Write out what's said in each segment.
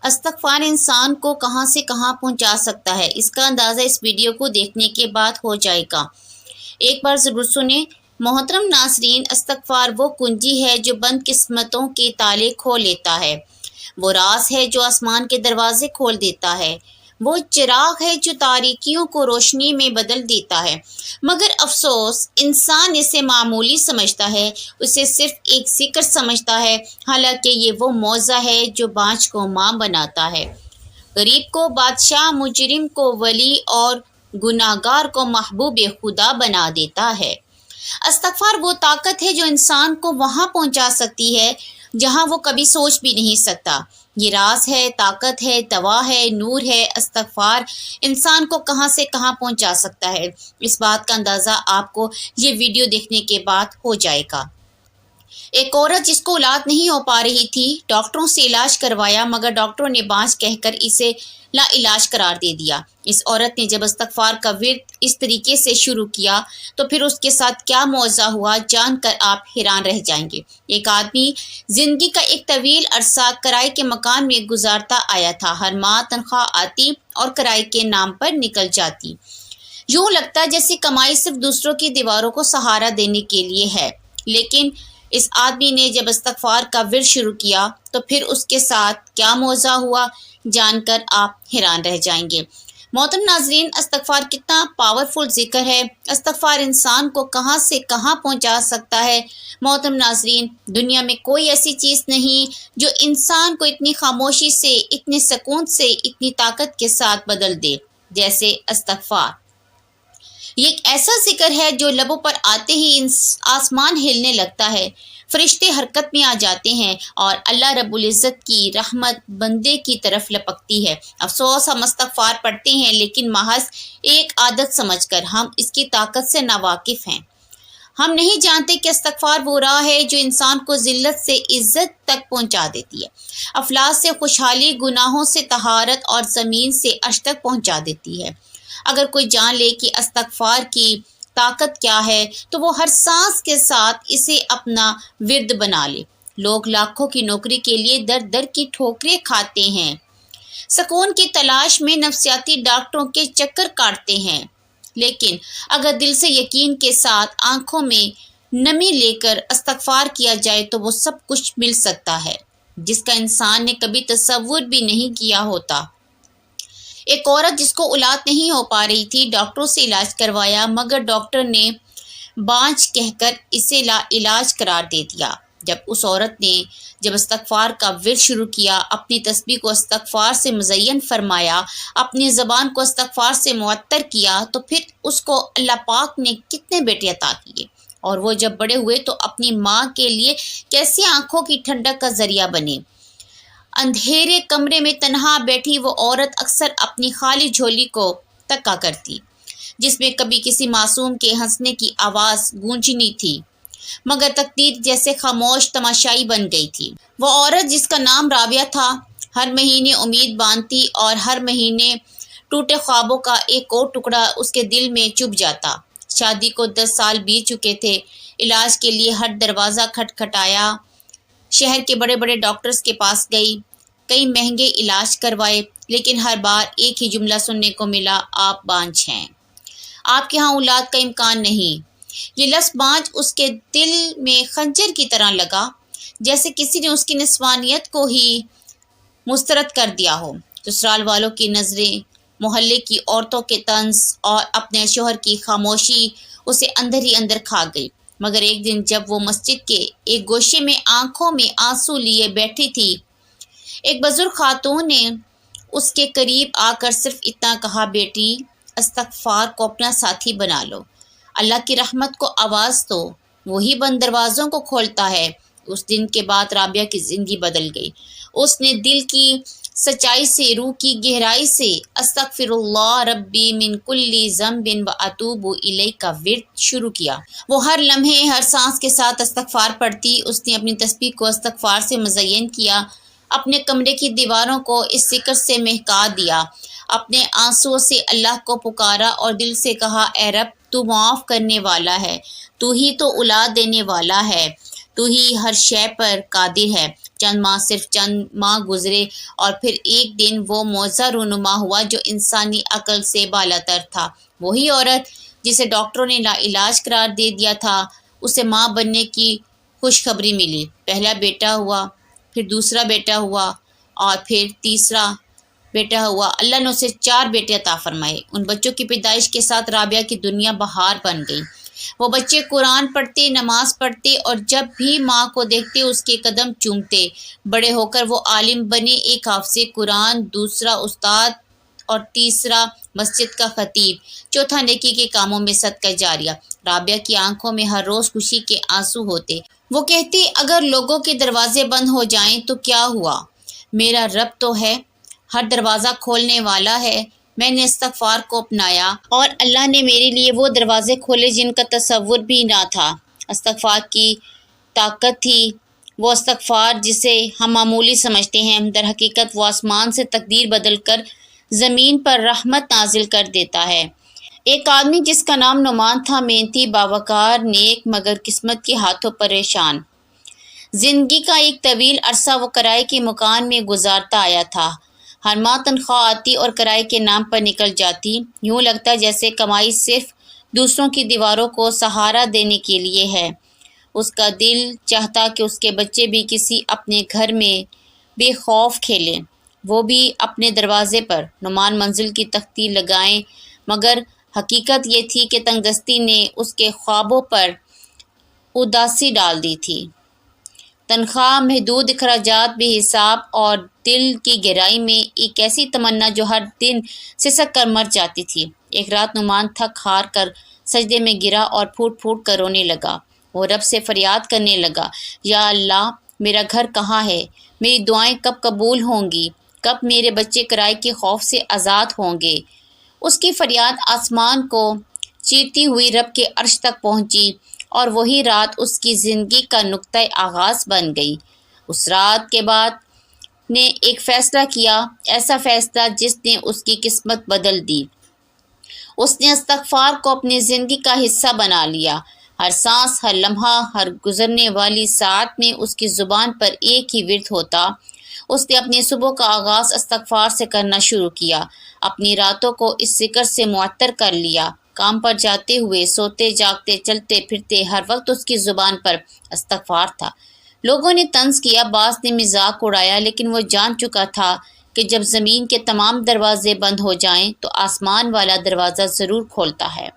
استغفار انسان کو کہاں سے کہاں پہنچا سکتا ہے، اس کا اندازہ اس ویڈیو کو دیکھنے کے بعد ہو جائے گا۔ ایک بار ضرور سنیں۔ محترم ناظرین، استغفار وہ کنجی ہے جو بند قسمتوں کے تالے کھول لیتا ہے، وہ راز ہے جو آسمان کے دروازے کھول دیتا ہے، وہ چراغ ہے جو تاریکیوں کو روشنی میں بدل دیتا ہے۔ مگر افسوس، انسان اسے معمولی سمجھتا ہے، اسے صرف ایک ذکر سمجھتا ہے، حالانکہ یہ وہ معجزہ ہے جو بانجھ کو ماں بناتا ہے، غریب کو بادشاہ، مجرم کو ولی اور گناہگار کو محبوب خدا بنا دیتا ہے۔ استغفار وہ طاقت ہے جو انسان کو وہاں پہنچا سکتی ہے جہاں وہ کبھی سوچ بھی نہیں سکتا۔ یہ راز ہے، طاقت ہے، دوا ہے، نور ہے۔ استغفار انسان کو کہاں سے کہاں پہنچا سکتا ہے، اس بات کا اندازہ آپ کو یہ ویڈیو دیکھنے کے بعد ہو جائے گا۔ ایک عورت جس کو اولاد نہیں ہو پا رہی تھی، ڈاکٹروں سے علاج کروایا، مگر ڈاکٹروں نے بانجھ کہہ کر اسے لا علاج قرار دے دیا۔ اس عورت نے جب استغفار کا ورد اس طریقے سے شروع کیا تو پھر اس کے ساتھ کیا معجزہ ہوا، جان کر آپ حیران رہ جائیں گے۔ ایک آدمی زندگی کا ایک طویل عرصہ کرائے کے مکان میں گزارتا آیا تھا۔ ہر ماہ تنخواہ آتی اور کرائے کے نام پر نکل جاتی۔ یوں لگتا جیسے کمائی صرف دوسروں کی دیواروں کو سہارا دینے کے لیے ہے، لیکن اس آدمی نے جب استغفار کا ورد شروع کیا تو پھر اس کے ساتھ کیا معجزہ ہوا، جان کر آپ حیران رہ جائیں گے۔ محترم ناظرین، استغفار کتنا پاورفل ذکر ہے، استغفار انسان کو کہاں سے کہاں پہنچا سکتا ہے۔ محترم ناظرین، دنیا میں کوئی ایسی چیز نہیں جو انسان کو اتنی خاموشی سے، اتنے سکون سے، اتنی طاقت کے ساتھ بدل دے جیسے استغفار۔ یہ ایک ایسا ذکر ہے جو لبوں پر آتے ہی آسمان ہلنے لگتا ہے، فرشتے حرکت میں آ جاتے ہیں اور اللہ رب العزت کی رحمت بندے کی طرف لپکتی ہے۔ افسوس، ہم استغفار پڑھتے ہیں لیکن محض ایک عادت سمجھ کر ہم اس کی طاقت سے ناواقف ہیں۔ ہم نہیں جانتے کہ استغفار وہ راہ ہے جو انسان کو ذلت سے عزت تک پہنچا دیتی ہے، افلاس سے خوشحالی، گناہوں سے طہارت اور زمین سے عرش تک پہنچا دیتی ہے۔ اگر کوئی جان لے کہ استغفار کی طاقت کیا ہے تو وہ ہر سانس کے ساتھ اسے اپنا ورد بنا لے۔ لوگ لاکھوں کی نوکری کے لیے در در کی ٹھوکریں کھاتے ہیں، سکون کی تلاش میں نفسیاتی ڈاکٹروں کے چکر کاٹتے ہیں، لیکن اگر دل سے یقین کے ساتھ آنکھوں میں نمی لے کر استغفار کیا جائے تو وہ سب کچھ مل سکتا ہے جس کا انسان نے کبھی تصور بھی نہیں کیا ہوتا۔ ایک عورت جس کو اولاد نہیں ہو پا رہی تھی، ڈاکٹروں سے علاج کروایا، مگر ڈاکٹر نے بانجھ کہہ کر اسے لا علاج قرار دے دیا۔ اس عورت نے جب استغفار کا ورد شروع کیا، اپنی تسبیح کو استغفار سے مزین فرمایا، اپنی زبان کو استغفار سے معطر کیا، تو پھر اس کو اللہ پاک نے کتنے بیٹے عطا کیے، اور وہ جب بڑے ہوئے تو اپنی ماں کے لیے کیسی آنکھوں کی ٹھنڈک کا ذریعہ بنے۔ اندھیرے کمرے میں تنہا بیٹھی وہ عورت اکثر اپنی خالی جھولی کو تکا کرتی، جس میں کبھی کسی معصوم کے ہنسنے کی آواز گونجنی تھی، مگر تقدیر جیسے خاموش تماشائی بن گئی تھی۔ وہ عورت جس کا نام رابعہ تھا، ہر مہینے امید باندھتی اور ہر مہینے ٹوٹے خوابوں کا ایک اور ٹکڑا اس کے دل میں چبھ جاتا۔ شادی کو 10 سال بیت چکے تھے، علاج کے لیے ہر دروازہ کھٹکھٹایا، شہر کے بڑے بڑے ڈاکٹرز کے پاس گئی، کئی مہنگے علاج کروائے، لیکن ہر بار ایک ہی جملہ سننے کو ملا، آپ بانجھ ہیں، آپ کے ہاں اولاد کا امکان نہیں۔ یہ لفظ بانجھ اس کے دل میں خنجر کی طرح لگا، جیسے کسی نے اس کی نسوانیت کو ہی مسترد کر دیا ہو۔ سسرال والوں کی نظریں، محلے کی عورتوں کے طنز اور اپنے شوہر کی خاموشی اسے اندر ہی اندر کھا گئی۔ مگر ایک دن جب وہ مسجد کے ایک گوشے میں آنکھوں میں آنسو لیے بیٹھی تھی، ایک بزرگ خاتون نے اس کے قریب آ کر صرف اتنا کہا، بیٹی، استغفار کو اپنا ساتھی بنا لو، اللہ کی رحمت کو آواز دو، وہی بند دروازوں کو کھولتا ہے۔ اس دن کے بعد رابعہ کی زندگی بدل گئی۔ اس نے دل کی سچائی سے، روح کی گہرائی سے استغفر اللہ ربی من کل ذنب واتوب الیہ کا ورد شروع کیا۔ وہ ہر لمحے، ہر سانس کے ساتھ استغفار پڑھتی۔ اس نے اپنی تسبیح کو استغفار سے مزین کیا، اپنے کمرے کی دیواروں کو اس ذکر سے مہکا دیا، اپنے آنسوؤں سے اللہ کو پکارا اور دل سے کہا، اے رب، تو معاف کرنے والا ہے، تو ہی تو اولاد دینے والا ہے، تو ہی ہر شے پر قادر ہے۔ صرف چند ماہ گزرے اور پھر ایک دن وہ معجزہ رونما ہوا جو انسانی عقل سے بالاتر تھا۔ وہی عورت جسے ڈاکٹروں نے لا علاج قرار دے دیا تھا، اسے ماں بننے کی خوشخبری ملی۔ پہلا بیٹا ہوا، پھر دوسرا بیٹا ہوا اور پھر تیسرا بیٹا ہوا۔ اللہ نے اسے 4 بیٹے عطا فرمائے۔ ان بچوں کی پیدائش کے ساتھ رابعہ کی دنیا بہار بن گئی۔ وہ بچے قرآن پڑھتے، نماز پڑھتے اور جب بھی ماں کو دیکھتے اس کے قدم چومتے۔ بڑے ہو کر وہ عالم بنے، ایک حافظ قرآن، دوسرا استاد اور تیسرا مسجد کا خطیب، چوتھا نیکی کے کاموں میں صدقہ جاریہ۔ رابعہ کی آنکھوں میں ہر روز خوشی کے آنسو ہوتے۔ وہ کہتی اگر لوگوں کے دروازے بند ہو جائیں تو کیا ہوا، میرا رب تو ہے، ہر دروازہ کھولنے والا ہے۔ میں نے استغفار کو اپنایا اور اللہ نے میرے لیے وہ دروازے کھولے جن کا تصور بھی نہ تھا۔ استغفار کی طاقت تھی، وہ استغفار جسے ہم معمولی سمجھتے ہیں، در حقیقت وہ آسمان سے تقدیر بدل کر زمین پر رحمت نازل کر دیتا ہے۔ ایک آدمی جس کا نام نعمان تھا، محنتی، باوقار، نیک، مگر قسمت کے ہاتھوں پریشان۔ زندگی کا ایک طویل عرصہ وہ کرائے کے مکان میں گزارتا آیا تھا۔ ہر ماہ تنخواہ آتی اور کرائے کے نام پر نکل جاتی۔ یوں لگتا جیسے کمائی صرف دوسروں کی دیواروں کو سہارا دینے کے لیے ہے۔ اس کا دل چاہتا کہ اس کے بچے بھی کسی اپنے گھر میں بے خوف کھیلیں، وہ بھی اپنے دروازے پر نعمان منزل کی تختی لگائیں، مگر حقیقت یہ تھی کہ تنگ دستی نے اس کے خوابوں پر اداسی ڈال دی تھی۔ تنخواہ، محدود اخراجات بے حساب اور دل کی گہرائی میں ایک ایسی تمنا جو ہر دن سسک کر مر جاتی تھی۔ ایک رات نعمان تھک ہار کر سجدے میں گرا اور پھوٹ پھوٹ کر رونے لگا۔ وہ رب سے فریاد کرنے لگا، یا اللہ، میرا گھر کہاں ہے؟ میری دعائیں کب قبول ہوں گی؟ کب میرے بچے کرائے کے خوف سے آزاد ہوں گے؟ اس کی فریاد آسمان کو چیرتی ہوئی رب کے عرش تک پہنچی اور وہی رات اس کی زندگی کا نقطۂ آغاز بن گئی۔ اس رات کے بعد نے ایک فیصلہ کیا، ایسا فیصلہ جس نے اس کی قسمت بدل دی۔ اس نے استغفار کو اپنی زندگی کا حصہ بنا لیا۔ ہر سانس، ہر لمحہ، ہر گزرنے والی ساعت میں اس کی زبان پر ایک ہی ورد ہوتا۔ اس نے اپنی صبح کا آغاز استغفار سے کرنا شروع کیا، اپنی راتوں کو اس ذکر سے معطر کر لیا۔ کام پر جاتے ہوئے، سوتے جاگتے، چلتے پھرتے، ہر وقت اس کی زبان پر استغفار تھا۔ لوگوں نے طنز کیا، بعض نے مذاق اڑایا، لیکن وہ جان چکا تھا کہ جب زمین کے تمام دروازے بند ہو جائیں تو آسمان والا دروازہ ضرور کھولتا ہے،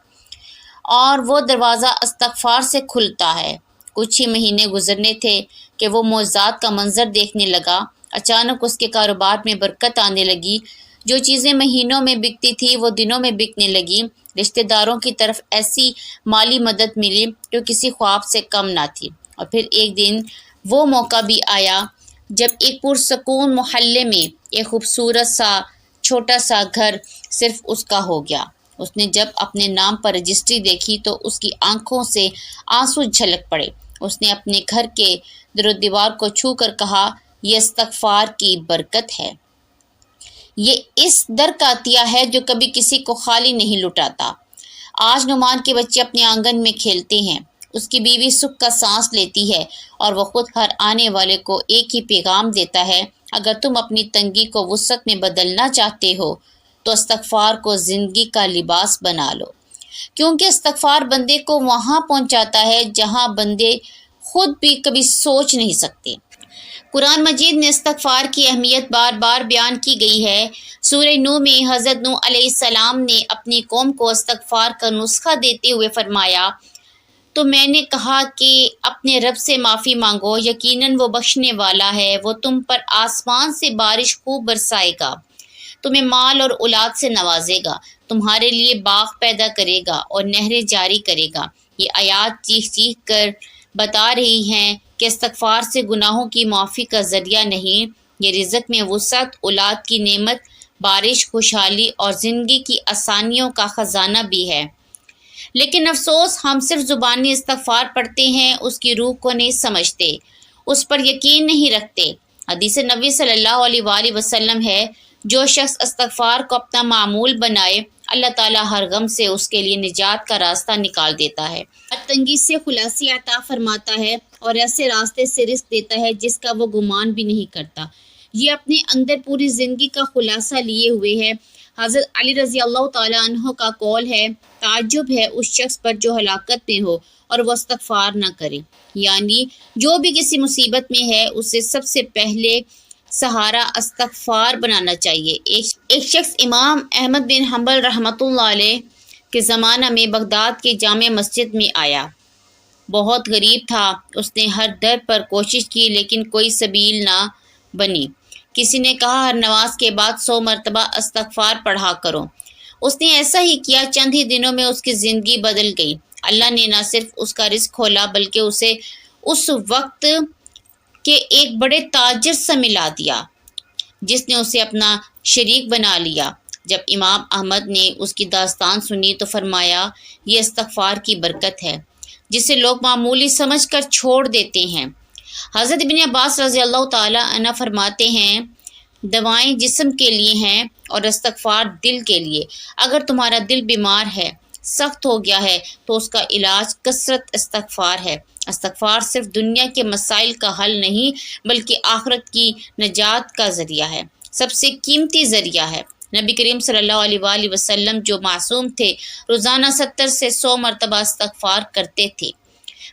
اور وہ دروازہ استغفار سے کھلتا ہے۔ کچھ ہی مہینے گزرنے تھے کہ وہ معجزات کا منظر دیکھنے لگا۔ اچانک اس کے کاروبار میں برکت آنے لگی۔ جو چیزیں مہینوں میں بکتی تھی وہ دنوں میں بکنے لگی۔ رشتہ داروں کی طرف ایسی مالی مدد ملی جو کسی خواب سے کم نہ تھی۔ اور پھر ایک دن وہ موقع بھی آیا جب ایک پرسکون محلے میں ایک خوبصورت سا چھوٹا سا گھر صرف اس کا ہو گیا۔ اس نے جب اپنے نام پر رجسٹری دیکھی تو اس کی آنکھوں سے آنسو جھلک پڑے۔ اس نے اپنے گھر کے در و دیوار کو چھو کر کہا، یہ استغفار کی برکت ہے، یہ اس در کا عطیہ ہے جو کبھی کسی کو خالی نہیں لٹاتا۔ آج نعمان کے بچے اپنے آنگن میں کھیلتے ہیں، اس کی بیوی سکھ کا سانس لیتی ہے اور وہ خود ہر آنے والے کو ایک ہی پیغام دیتا ہے، اگر تم اپنی تنگی کو وسعت میں بدلنا چاہتے ہو تو استغفار کو زندگی کا لباس بنا لو، کیونکہ استغفار بندے کو وہاں پہنچاتا ہے جہاں بندے خود بھی کبھی سوچ نہیں سکتے۔ قرآن مجید میں استغفار کی اہمیت بار بار بیان کی گئی ہے۔ سورہ نوح میں حضرت نوح علیہ السلام نے اپنی قوم کو استغفار کا نسخہ دیتے ہوئے فرمایا، تو میں نے کہا کہ اپنے رب سے معافی مانگو، یقیناً وہ بخشنے والا ہے، وہ تم پر آسمان سے بارش خوب برسائے گا، تمہیں مال اور اولاد سے نوازے گا، تمہارے لیے باغ پیدا کرے گا اور نہریں جاری کرے گا۔ یہ آیات چیخ چیخ کر بتا رہی ہیں کہ استغفار سے گناہوں کی معافی کا ذریعہ نہیں، یہ رزق میں وسعت، اولاد کی نعمت، بارش، خوشحالی اور زندگی کی آسانیوں کا خزانہ بھی ہے۔ لیکن افسوس، ہم صرف زبانی استغفار پڑھتے ہیں، اس کی روح کو نہیں سمجھتے، اس پر یقین نہیں رکھتے۔ حدیث نبی صلی اللہ علیہ وآلہ وسلم ہے، جو شخص استغفار کو اپنا معمول بنائے، اللہ تعالیٰ ہر غم سے اس کے لیے نجات کا راستہ نکال دیتا ہے، ہر تنگی سے خلاصی عطا فرماتا ہے اور ایسے راستے سے رزق دیتا ہے جس کا وہ گمان بھی نہیں کرتا۔ یہ اپنے اندر پوری زندگی کا خلاصہ لیے ہوئے ہے۔ حضرت علی رضی اللہ تعالیٰ عنہ کا قول ہے، تعجب ہے اس شخص پر جو ہلاکت میں ہو اور وہ استغفار نہ کرے، یعنی جو بھی کسی مصیبت میں ہے اسے سب سے پہلے سہارا استغفار بنانا چاہیے۔ ایک شخص امام احمد بن حنبل رحمۃ اللہ علیہ کے زمانہ میں بغداد کے جامع مسجد میں آیا۔ بہت غریب تھا، اس نے ہر در پر کوشش کی لیکن کوئی سبیل نہ بنی۔ کسی نے کہا ہر نماز کے بعد 100 مرتبہ استغفار پڑھا کرو۔ اس نے ایسا ہی کیا، چند ہی دنوں میں اس کی زندگی بدل گئی۔ اللہ نے نہ صرف اس کا رزق کھولا بلکہ اسے اس وقت کے ایک بڑے تاجر سے ملا دیا جس نے اسے اپنا شریک بنا لیا۔ جب امام احمد نے اس کی داستان سنی تو فرمایا، یہ استغفار کی برکت ہے جسے لوگ معمولی سمجھ کر چھوڑ دیتے ہیں۔ حضرت ابن عباس رضی اللہ تعالیٰ عنہ فرماتے ہیں، دوائیں جسم کے لیے ہیں اور استغفار دل کے لیے۔ اگر تمہارا دل بیمار ہے، سخت ہو گیا ہے تو اس کا علاج کثرت استغفار ہے۔ استغفار صرف دنیا کے مسائل کا حل نہیں بلکہ آخرت کی نجات کا ذریعہ ہے، سب سے قیمتی ذریعہ ہے۔ نبی کریم صلی اللہ علیہ وآلہ وسلم جو معصوم تھے، روزانہ 70 سے 100 مرتبہ استغفار کرتے تھے۔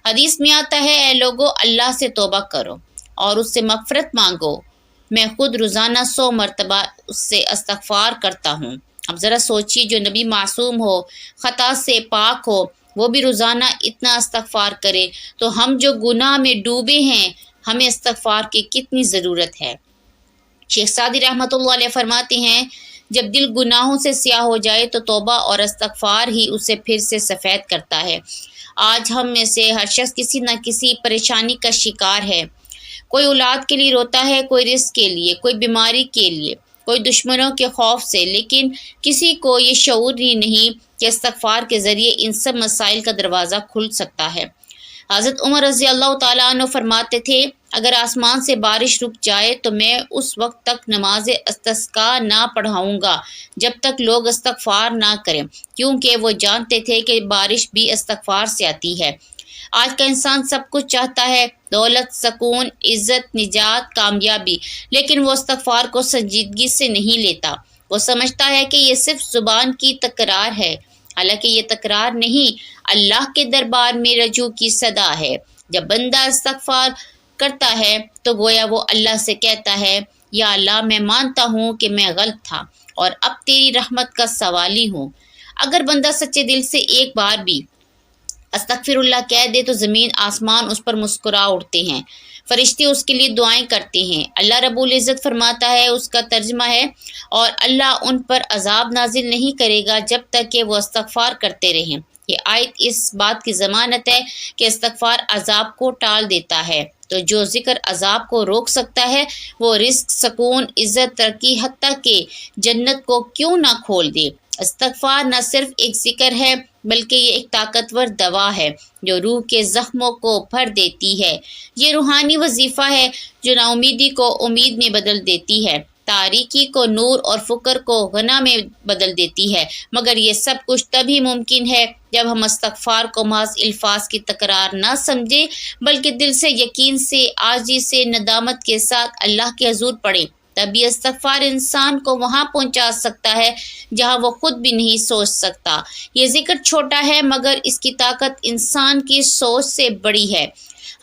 حدیث میں آتا ہے، اے لوگو اللہ سے توبہ کرو اور اس سے مغفرت مانگو، میں خود روزانہ 100 مرتبہ اس سے استغفار کرتا ہوں۔ اب ذرا سوچیے، جو نبی معصوم ہو، خطا سے پاک ہو، وہ بھی روزانہ اتنا استغفار کرے، تو ہم جو گناہ میں ڈوبے ہیں ہمیں استغفار کی کتنی ضرورت ہے۔ شیخ سعدی رحمۃ اللہ علیہ فرماتے ہیں، جب دل گناہوں سے سیاہ ہو جائے تو توبہ اور استغفار ہی اسے پھر سے سفید کرتا ہے۔ آج ہم میں سے ہر شخص کسی نہ کسی پریشانی کا شکار ہے۔ کوئی اولاد کے لیے روتا ہے، کوئی رزق کے لیے، کوئی بیماری کے لیے، کوئی دشمنوں کے خوف سے، لیکن کسی کو یہ شعور ہی نہیں کہ استغفار کے ذریعے ان سب مسائل کا دروازہ کھل سکتا ہے۔ حضرت عمر رضی اللہ تعالیٰ عنہ فرماتے تھے، اگر آسمان سے بارش رک جائے تو میں اس وقت تک نماز استسقاء نہ پڑھاؤں گا جب تک لوگ استغفار نہ کریں، کیونکہ وہ جانتے تھے کہ بارش بھی استغفار سے آتی ہے۔ آج کا انسان سب کچھ چاہتا ہے، دولت، سکون، عزت، نجات، کامیابی، لیکن وہ استغفار کو سنجیدگی سے نہیں لیتا۔ وہ سمجھتا ہے کہ یہ صرف زبان کی تکرار ہے، حالانکہ یہ تکرار نہیں، اللہ کے دربار میں رجوع کی صدا ہے۔ جب بندہ استغفار کرتا ہے تو گویا وہ اللہ سے کہتا ہے، یا اللہ میں مانتا ہوں کہ میں غلط تھا اور اب تیری رحمت کا سوالی ہوں۔ اگر بندہ سچے دل سے ایک بار بھی استغفر اللہ کہہ دے تو زمین آسمان اس پر مسکرا اٹھتے ہیں، فرشتے اس کے لیے دعائیں کرتے ہیں۔ اللہ رب العزت فرماتا ہے، اس کا ترجمہ ہے، اور اللہ ان پر عذاب نازل نہیں کرے گا جب تک کہ وہ استغفار کرتے رہیں۔ یہ آیت اس بات کی ضمانت ہے کہ استغفار عذاب کو ٹال دیتا ہے، تو جو ذکر عذاب کو روک سکتا ہے وہ رزق، سکون، عزت، ترقی، حتیٰ کہ جنت کو کیوں نہ کھول دے۔ استغفار نہ صرف ایک ذکر ہے بلکہ یہ ایک طاقتور دوا ہے جو روح کے زخموں کو بھر دیتی ہے۔ یہ روحانی وظیفہ ہے جو نا امیدی کو امید میں بدل دیتی ہے، تاریکی کو نور اور فقر کو غنا میں بدل دیتی ہے۔ مگر یہ سب کچھ تبھی ممکن ہے جب ہم استغفار کو محض الفاظ کی تکرار نہ سمجھیں بلکہ دل سے، یقین سے، عاجزی سے، ندامت کے ساتھ اللہ کے حضور پڑھیں۔ تبھی استغفار انسان کو وہاں پہنچا سکتا ہے جہاں وہ خود بھی نہیں سوچ سکتا۔ یہ ذکر چھوٹا ہے مگر اس کی طاقت انسان کی سوچ سے بڑی ہے۔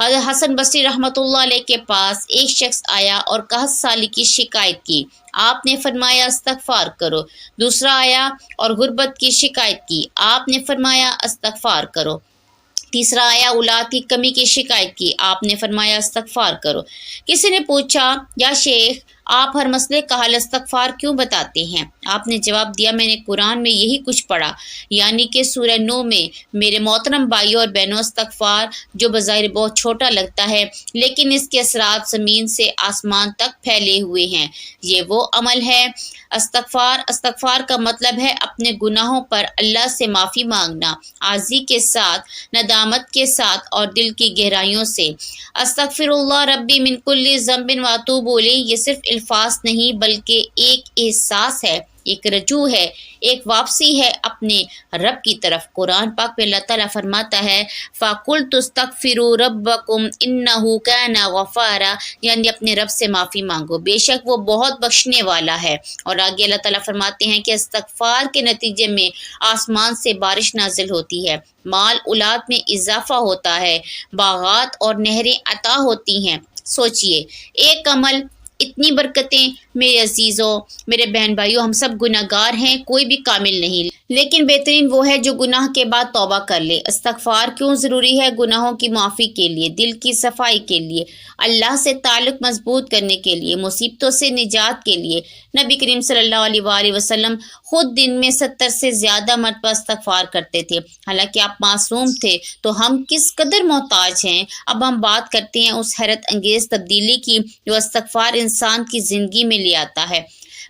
حضرت حسن بصری رحمۃ اللہ علیہ کے پاس ایک شخص آیا اور قحط سالی کی شکایت کی۔ آپ نے فرمایا استغفار کرو۔ دوسرا آیا اور غربت کی شکایت کی۔ آپ نے فرمایا استغفار کرو۔ تیسرا آیا، اولاد کی کمی کی شکایت کی۔ آپ نے فرمایا استغفار کرو۔ کسی نے پوچھا، یا شیخ آپ ہر مسئلے کا حل استغفار کیوں بتاتے ہیں؟ آپ نے جواب دیا، میں نے قرآن میں یہی کچھ پڑھا، یعنی کہ سورہ نو میں، میرے محترم بھائیوں اور بہنوں، استغفار جو بظاہر بہت چھوٹا لگتا ہے لیکن اس کے اثرات زمین سے آسمان تک پھیلے ہوئے ہیں۔ یہ وہ عمل ہے استغفار کا مطلب ہے اپنے گناہوں پر اللہ سے معافی مانگنا، عاجزی کے ساتھ، ندامت کے ساتھ اور دل کی گہرائیوں سے۔ استغفر اللہ ربی من کل ذنب واتوب الیہ، یہ صرف الفاظ نہیں بلکہ ایک احساس ہے، ایک رجوع ہے، ایک واپسی ہے اپنے رب کی طرف۔ قرآن پاک میں اللہ تعالیٰ فرماتا ہے فَقُلْتُ اسْتَغْفِرُوا رَبَّكُمْ إِنَّهُ كَانَ غَفَّارًا، یعنی اپنے رب سے معافی مانگو، بے شک وہ بہت بخشنے والا ہے۔ اور آگے اللہ تعالیٰ فرماتے ہیں کہ استغفار کے نتیجے میں آسمان سے بارش نازل ہوتی ہے، مال اولاد میں اضافہ ہوتا ہے، باغات اور نہریں عطا ہوتی ہیں۔ سوچئے ایک عمل اتنی برکتیں۔ میرے عزیزوں، میرے بہن بھائیوں، ہم سب گناہ گار ہیں، کوئی بھی کامل نہیں، لیکن بہترین وہ ہے جو گناہ کے بعد توبہ کر لے۔ استغفار کیوں ضروری ہے؟ گناہوں کی معافی کے لیے، دل کی صفائی کے لیے، اللہ سے تعلق مضبوط کرنے کے لیے، مصیبتوں سے نجات کے لیے۔ نبی کریم صلی اللہ علیہ وآلہ وسلم خود دن میں 70 سے زیادہ مرتبہ استغفار کرتے تھے۔ حالانکہ آپ معصوم تھے تو ہم کس قدر محتاج ہیں۔ اب ہم بات کرتے ہیں اس حیرت انگیز تبدیلی کی جو استغفار انسان کی زندگی میں لے آتا ہے۔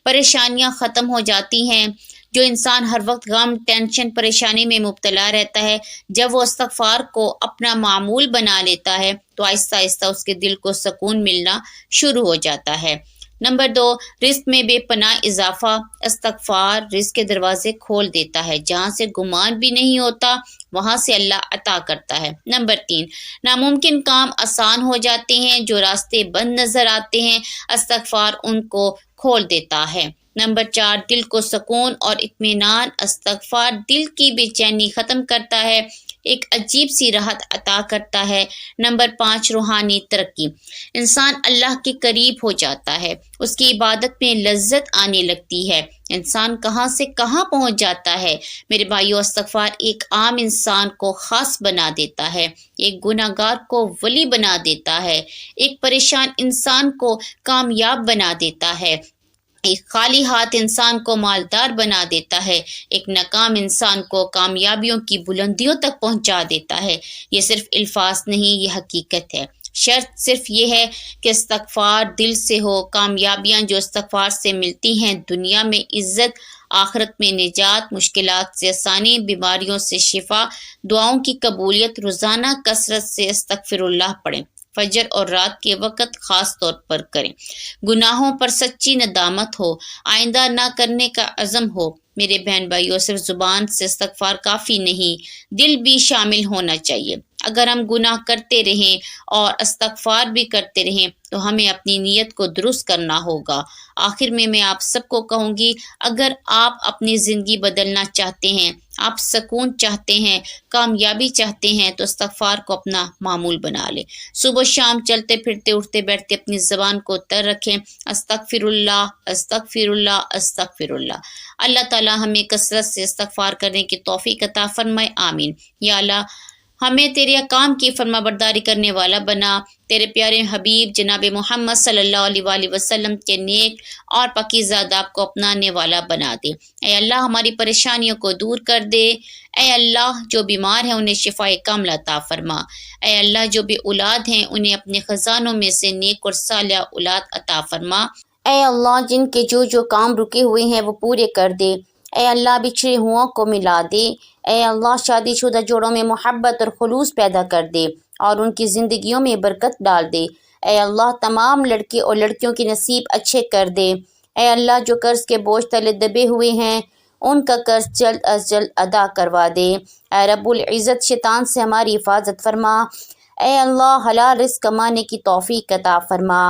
پریشانیاں ختم ہو جاتی ہیں۔ جو انسان ہر وقت غم، ٹینشن، پریشانی میں مبتلا رہتا ہے، جب وہ استغفار کو اپنا معمول بنا لیتا ہے تو آہستہ آہستہ اس کے دل کو سکون ملنا شروع ہو جاتا ہے۔ نمبر 2، رزق میں بے پناہ اضافہ۔ استغفار رزق کے دروازے کھول دیتا ہے، جہاں سے گمان بھی نہیں ہوتا وہاں سے اللہ عطا کرتا ہے۔ نمبر 3، ناممکن کام آسان ہو جاتے ہیں، جو راستے بند نظر آتے ہیں استغفار ان کو کھول دیتا ہے۔ نمبر 4، دل کو سکون اور اطمینان۔ استغفار دل کی بے چینی ختم کرتا ہے، ایک عجیب سی راحت عطا کرتا ہے۔ نمبر 5، روحانی ترقی۔ انسان اللہ کے قریب ہو جاتا ہے، اس کی عبادت میں لذت آنے لگتی ہے، انسان کہاں سے کہاں پہنچ جاتا ہے۔ میرے بھائیو، استغفار ایک عام انسان کو خاص بنا دیتا ہے، ایک گناہ گار کو ولی بنا دیتا ہے، ایک پریشان انسان کو کامیاب بنا دیتا ہے، ایک خالی ہاتھ انسان کو مالدار بنا دیتا ہے، ایک ناکام انسان کو کامیابیوں کی بلندیوں تک پہنچا دیتا ہے۔ یہ صرف الفاظ نہیں، یہ حقیقت ہے۔ شرط صرف یہ ہے کہ استغفار دل سے ہو۔ کامیابیاں جو استغفار سے ملتی ہیں، دنیا میں عزت، آخرت میں نجات، مشکلات سے آسانی، بیماریوں سے شفا، دعاؤں کی قبولیت۔ روزانہ کثرت سے استغفر اللہ پڑھیں، فجر اور رات کے وقت خاص طور پر کریں۔ گناہوں پر سچی ندامت ہو، آئندہ نہ کرنے کا عزم ہو۔ میرے بہن بھائیوں، صرف زبان سے استغفار کافی نہیں، دل بھی شامل ہونا چاہیے۔ اگر ہم گناہ کرتے رہیں اور استغفار بھی کرتے رہیں تو ہمیں اپنی نیت کو درست کرنا ہوگا۔ آخر میں آپ سب کو کہوں گی، اگر آپ اپنی زندگی بدلنا چاہتے ہیں، آپ سکون چاہتے ہیں، کامیابی چاہتے ہیں تو استغفار کو اپنا معمول بنا لیں۔ صبح شام چلتے پھرتے اٹھتے بیٹھتے اپنی زبان کو تر رکھیں، استغفر اللہ، استغفر اللہ، استغفر اللہ۔ اللہ تعالی ہمیں کثرت سے استغفار کرنے کی توفیق عطا فرمائے، آمین۔ یا اللہ، ہمیں تیرے احکام کی فرما برداری کرنے والا بنا، تیرے پیارے حبیب جناب محمد صلی اللہ علیہ وآلہ وسلم کے نیک اور پاکیزہ آداب کو اپنانے والا بنا دے۔ اے اللہ، ہماری پریشانیوں کو دور کر دے۔ اے اللہ، جو بیمار ہیں انہیں شفائے کاملہ عطا فرما۔ اے اللہ، جو بے اولاد ہیں انہیں اپنے خزانوں میں سے نیک اور صالح اولاد عطا فرما۔ اے اللہ، جن کے جو کام رکے ہوئے ہیں وہ پورے کر دے۔ اے اللہ، بچھڑے ہوں کو ملا دے۔ اے اللہ، شادی شدہ جوڑوں میں محبت اور خلوص پیدا کر دے اور ان کی زندگیوں میں برکت ڈال دے۔ اے اللہ، تمام لڑکے اور لڑکیوں کے نصیب اچھے کر دے۔ اے اللہ، جو قرض کے بوجھ تلے دبے ہوئے ہیں ان کا قرض جلد از جلد ادا کروا دے۔ اے رب العزت، شیطان سے ہماری حفاظت فرما۔ اے اللہ، حلال رزق کمانے کی توفیق عطا فرما،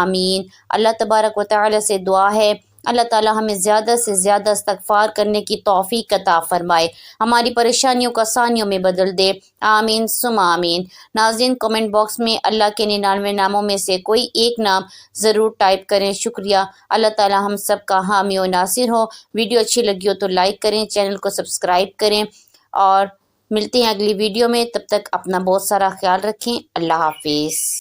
آمین۔ اللہ تبارک و تعالی سے دعا ہے اللہ تعالی ہمیں زیادہ سے زیادہ استغفار کرنے کی توفیق عطا فرمائے، ہماری پریشانیوں کو آسانیوں میں بدل دے، آمین ثم آمین۔ ناظرین، کمنٹ باکس میں اللہ کے 99 ناموں میں سے کوئی ایک نام ضرور ٹائپ کریں، شکریہ۔ اللہ تعالی ہم سب کا حامی و ناصر ہو۔ ویڈیو اچھی لگی ہو تو لائک کریں، چینل کو سبسکرائب کریں اور ملتے ہیں اگلی ویڈیو میں۔ تب تک اپنا بہت سارا خیال رکھیں۔ اللہ حافظ۔